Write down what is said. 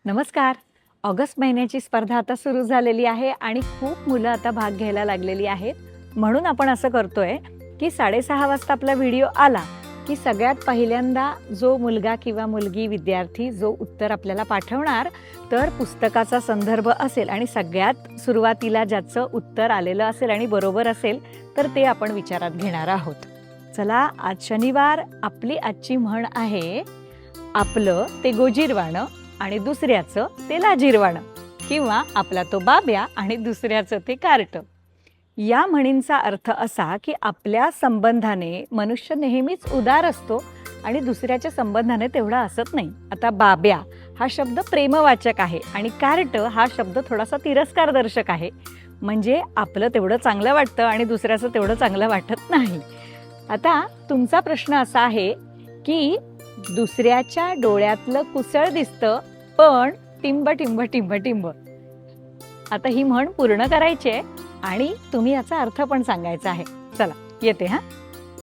नमस्कार. ऑगस्ट महिन्याची स्पर्धा आता सुरू झालेली आहे आणि खूप मुलं आता भाग घ्यायला लागलेली आहेत. म्हणून आपण असं करतोय की 6:30 वाजता आपला व्हिडिओ आला की सगळ्यात पहिल्यांदा जो मुलगा किंवा मुलगी विद्यार्थी जो उत्तर आपल्याला पाठवणार तर पुस्तकाचा संदर्भ असेल आणि सगळ्यात सुरुवातीला ज्याचं उत्तर आलेलं असेल आणि बरोबर असेल तर ते आपण विचारात घेणार आहोत. चला, आज शनिवार. आपली आजची म्हण आहे, आपलं ते गोजीरवाणं आणि दुसऱ्याचं ते लाजिरवाणं, किंवा आपला तो बाब्या आणि दुसऱ्याचं ते कार्टं. या म्हणींचा अर्थ असा की आपल्या संबंधाने मनुष्य नेहमीच उदार असतो आणि दुसऱ्याच्या संबंधाने तेवढा असत नाही. आता बाब्या हा शब्द प्रेमवाचक आहे आणि कार्टं हा शब्द थोडासा तिरस्कारदर्शक आहे. म्हणजे आपलं तेवढं चांगलं वाटतं आणि दुसऱ्याचं तेवढं चांगलं वाटत नाही. आता तुमचा प्रश्न असा आहे की दुसऱ्याच्या डोळ्यातलं कुसळ दिसतं पण टिंब टिंब टिंब टिंब. आता ही म्हण पूर्ण करायची आहे आणि तुम्ही याचा अर्थ पण सांगायचा आहे. चला, येते.